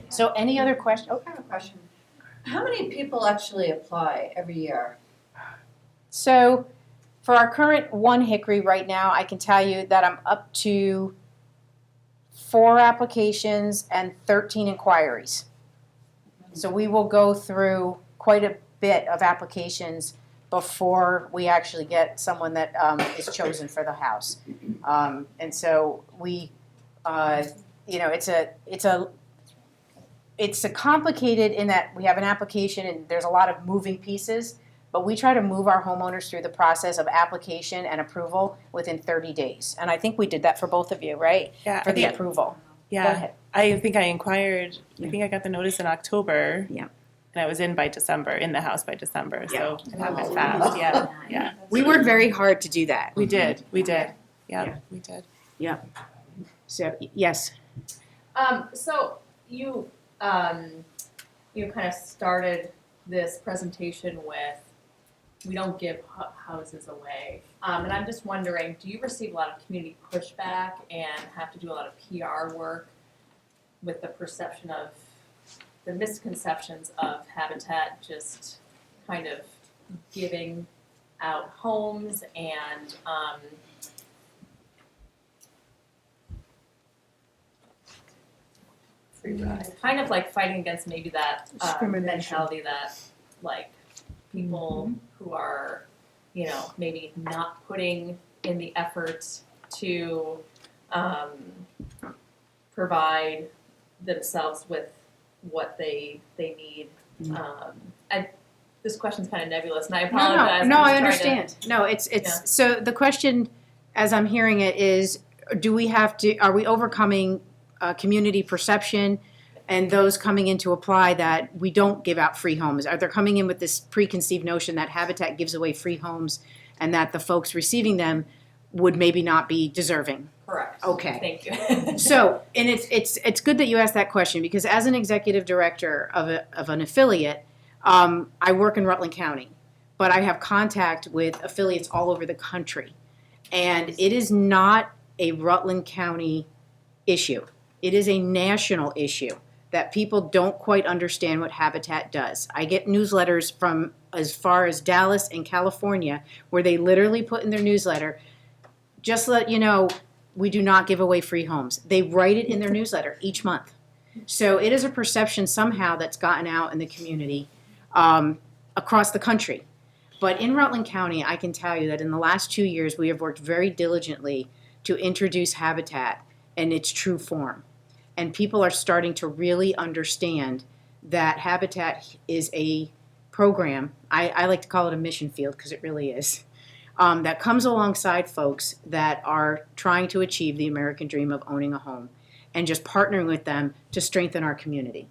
So any other question? I have a question. How many people actually apply every year? So for our current One Hickory right now, I can tell you that I'm up to 4 applications and 13 inquiries. So we will go through quite a bit of applications before we actually get someone that is chosen for the house. And so we, it's a complicated in that we have an application and there's a lot of moving pieces, but we try to move our homeowners through the process of application and approval within 30 days. And I think we did that for both of you, right? yeah, For the approval. Go yeah. ahead. I think I inquired. I think I got the notice in October. Yeah. And I was in the house by December. So it happened Wow. fast. Yeah. Yeah. We worked very hard to do that. We did. Yeah, Yeah. we did. So, yes. So you kind of started this presentation with, we don't give houses away. And I'm just wondering, do you receive a lot of community pushback and have to do a lot of PR work with the perception of, the misconceptions of Habitat just kind of giving out homes and kind of like fighting against maybe that mentality that like people who are, maybe not putting in the effort to provide themselves with what they need. This question's kind of nebulous, and I apologize. No, I I'm just trying understand. No, it's so the question, as I'm hearing it, is are we overcoming community perception and those coming in to apply that we don't give out free homes? Are they coming in with this preconceived notion that Habitat gives away free homes and that the folks receiving them would maybe not be deserving? Correct. Okay. Thank you. So, and it's good that you asked that question, because as an executive director of an affiliate, I work in Rutland County, but I have contact with affiliates all over the country. And it is not a Rutland County issue. It is a national issue that people don't quite understand what Habitat does. I get newsletters from as far as Dallas and California where they literally put in their newsletter, just let you know, we do not give away free homes. They write it in their newsletter each month. So it is a perception somehow that's gotten out in the community across the country. But in Rutland County, I can tell you that in the last 2 years, we have worked very diligently to introduce Habitat in its true form. And people are starting to really understand that Habitat is a program, I like to call it a mission field because it really is, that comes alongside folks that are trying to achieve the American dream of owning a home and just partnering with them to strengthen our community.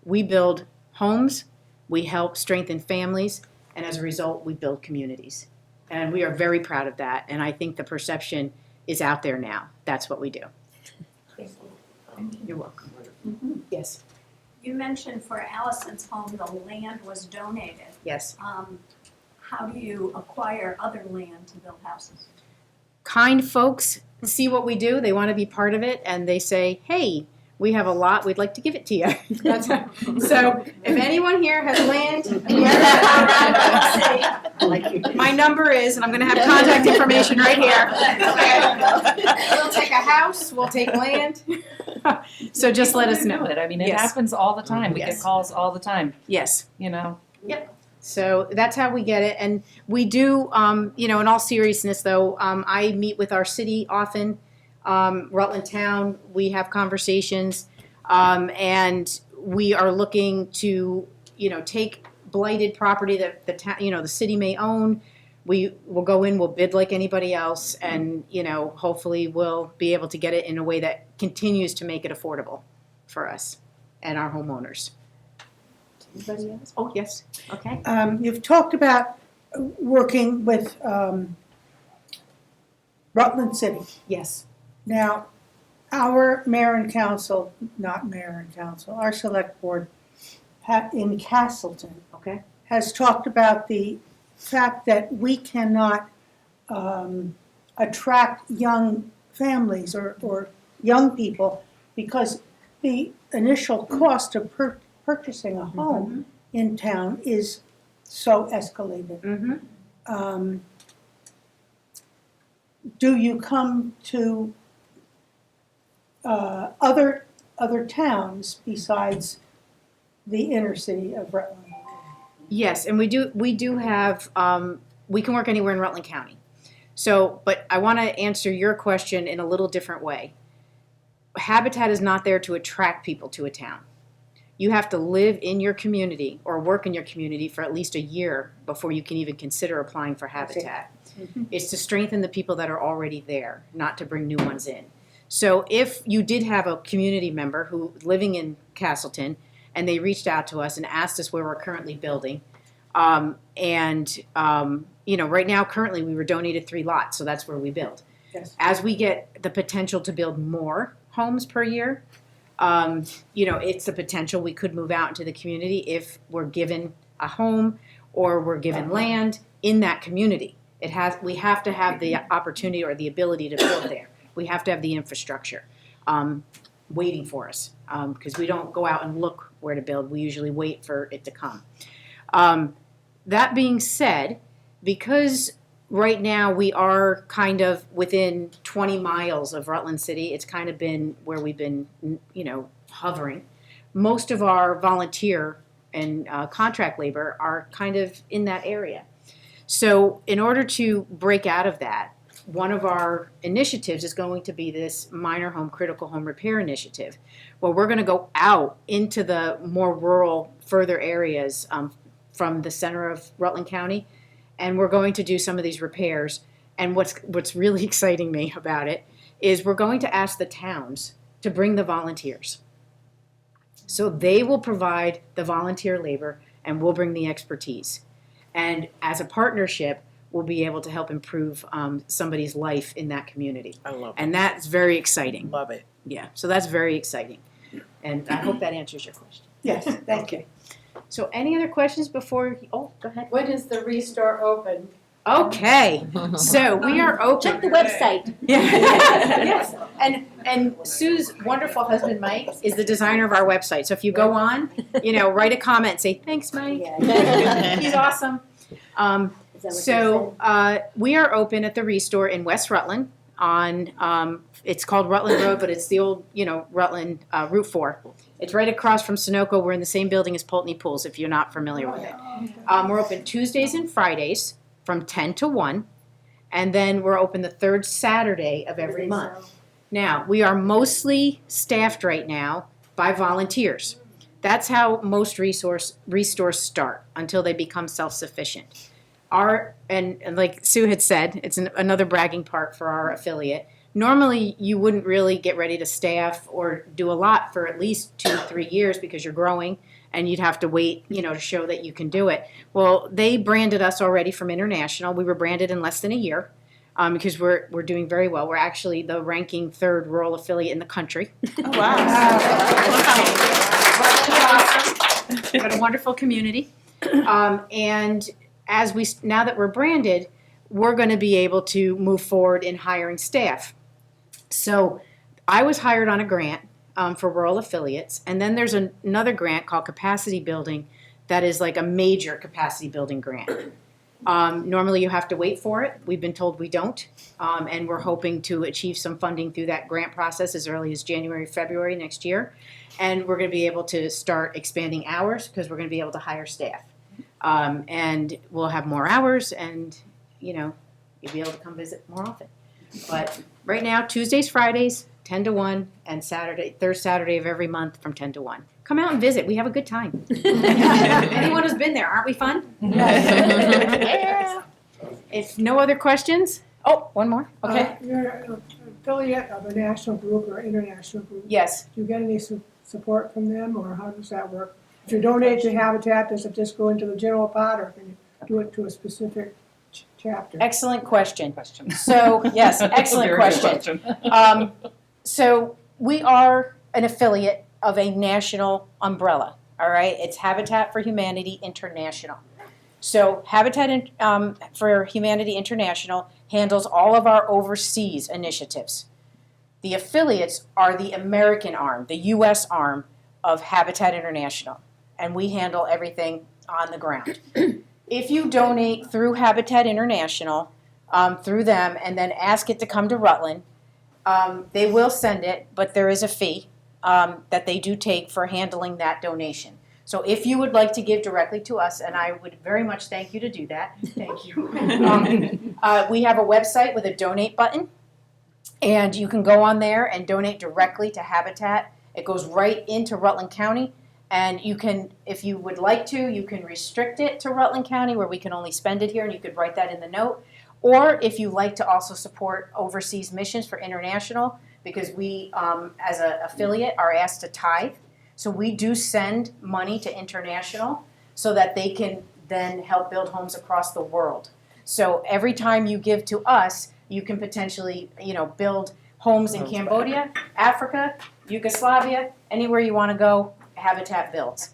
We build homes, we help strengthen families, and as a result, we build communities. And we are very proud of that, and I think the perception is out there now. That's what we do. You're welcome. Yes. You mentioned for Allison's home, the land was donated. Yes. How do you acquire other land to build houses? Kind folks see what we do, they want to be part of it, and they say, hey, we have a lot, we'd like to give it to you. So if anyone here has land, my number is, and I'm going to have contact information right here. Okay. We'll take a house, we'll take land. So just let us know. I mean, it Yes. happens all the time. We get Yes. calls all the time, Yes. you know. So that's how we get it. And we do, in all seriousness though, I meet with our city often, Rutland Town, we have conversations, and we are looking to, take blighted property that the city may own. We will go in, we'll bid like anybody else, and, hopefully we'll be able to get it in a way that continues to make it affordable for us and our homeowners. Anybody else? Oh, yes. Okay. You've talked about working with Rutland City. Yes. Now, our mayor and council, our select board in Castleton Okay. has talked about the fact that we cannot attract young families or young people because the initial cost of purchasing a home in town is so escalated. Mm-hmm. Do you come to other towns besides the inner city of Rutland? Yes, and we do have, we can work anywhere in Rutland County. So, but I want to answer your question in a little different way. Habitat is not there to attract people to a town. You have to live in your community or work in your community for at least a year before you can even consider applying for Habitat. It's to strengthen the people that are already there, not to bring new ones in. So if you did have a community member who living in Castleton and they reached out to us and asked us where we're currently building, right now currently we were donated 3 lots, so that's where we build. Yes. As we get the potential to build more homes per year, it's the potential we could move out into the community if we're given a home or we're given land in that community. We have to have the opportunity or the ability to build there. We have to have the infrastructure waiting for us because we don't go out and look where to build. We usually wait for it to come. That being said, because right now we are kind of within 20 miles of Rutland City, it's kind of been where we've been, hovering. Most of our volunteer and contract labor are kind of in that area. So in order to break out of that, one of our initiatives is going to be this minor home critical home repair initiative, where we're going to go out into the more rural, further areas from the center of Rutland County, and we're going to do some of these repairs. And what's really exciting me about it is we're going to ask the towns to bring the volunteers. So they will provide the volunteer labor and we'll bring the expertise. And as a partnership, we'll be able to help improve somebody's life in that community. I love it. And that's very exciting. Love it. Yeah, so that's very exciting. And I hope that answers your question. Yes, thank you. So any other questions before, oh, go ahead. When is the Restore open? Okay, so we are open. Check the website. Yeah. Yes. And Sue's wonderful husband Mike is the designer of our website. So if you go on, write a comment, say thanks, Mike. He's awesome. We are open at the Restore in West Rutland on it's called Rutland Road, but it's the old Rutland Route 4. It's right across from Sunoco. We're in the same building as Poultney Pools. If you're not familiar with it, we're open Tuesdays and Fridays from 10 to 1, and then we're open the third Saturday of every month. Now, we are mostly staffed right now by volunteers. That's how most restores start until they become self-sufficient. And like Sue had said, it's another bragging part for our affiliate. Normally, you wouldn't really get ready to staff or do a lot for at least 2-3 years because you're growing, and you'd have to wait, to show that you can do it. Well, they branded us already from international. We were branded in less than a year because we're doing very well. We're actually the ranking 3rd rural affiliate in the country. Oh, wow. We've got a wonderful community. And now that we're branded, we're going to be able to move forward in hiring staff. So I was hired on a grant for rural affiliates. And then there's another grant called Capacity Building that is like a major capacity building grant. Normally you have to wait for it. We've been told we don't. And we're hoping to achieve some funding through that grant process as early as January, February next year. And we're going to be able to start expanding hours because we're going to be able to hire staff. And we'll have more hours and, you'll be able to come visit more often. But right now, Tuesdays, Fridays, 10 to 1, and third Saturday of every month from 10 to 1. Come out and visit. We have a good time. Anyone who's been there, aren't we fun? Yeah. If no other questions, one more. Okay. You're an affiliate of a national group or international group. Yes. Do you get any support from them, or how does that work? If you donate to Habitat, does it just go into the general pot, or can you do it to a specific chapter? Excellent question. So, yes, excellent question. So we are an affiliate of a national umbrella, all right? It's Habitat for Humanity International. So Habitat for Humanity International handles all of our overseas initiatives. The affiliates are the American arm, the U.S. arm of Habitat International, and we handle everything on the ground. If you donate through Habitat International, through them, and then ask it to come to Rutland, they will send it, but there is a fee that they do take for handling that donation. So if you would like to give directly to us, and I would very much thank you to do that, thank you. We have a website with a donate button, and you can go on there and donate directly to Habitat. It goes right into Rutland County, and you can, if you would like to, you can restrict it to Rutland County where we can only spend it here, and you could write that in the note. Or if you like to also support overseas missions for international, because we, as an affiliate, are asked to tithe. So we do send money to international so that they can then help build homes across the world. So every time you give to us, you can potentially, build homes in Cambodia, Africa, Yugoslavia, anywhere you want to go, Habitat builds.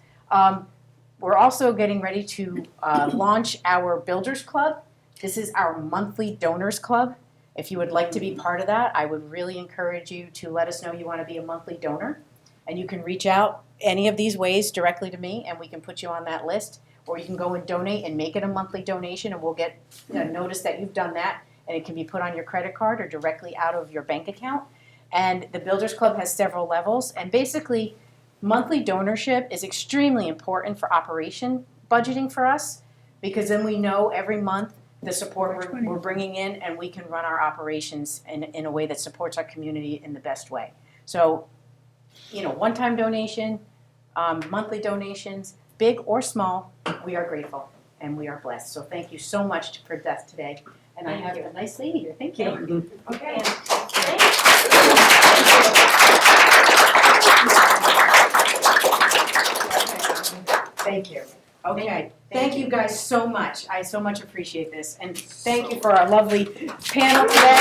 We're also getting ready to launch our Builders Club. This is our monthly donors club. If you would like to be part of that, I would really encourage you to let us know you want to be a monthly donor. And you can reach out any of these ways directly to me, and we can put you on that list. Or you can go and donate and make it a monthly donation, and we'll get notice that you've done that, and it can be put on your credit card or directly out of your bank account. And the Builders Club has several levels, and basically monthly donorship is extremely important for operation budgeting for us, because then we know every month the support we're bringing in, and we can run our operations in a way that supports our community in the best way. So, one-time donation, monthly donations, big or small, we are grateful and we are blessed. So thank you so much for that today. And I have a nice lady here. Thank you. Okay. Thank you. Okay. Thank you guys so much. I so much appreciate this. And thank you for our lovely panel today.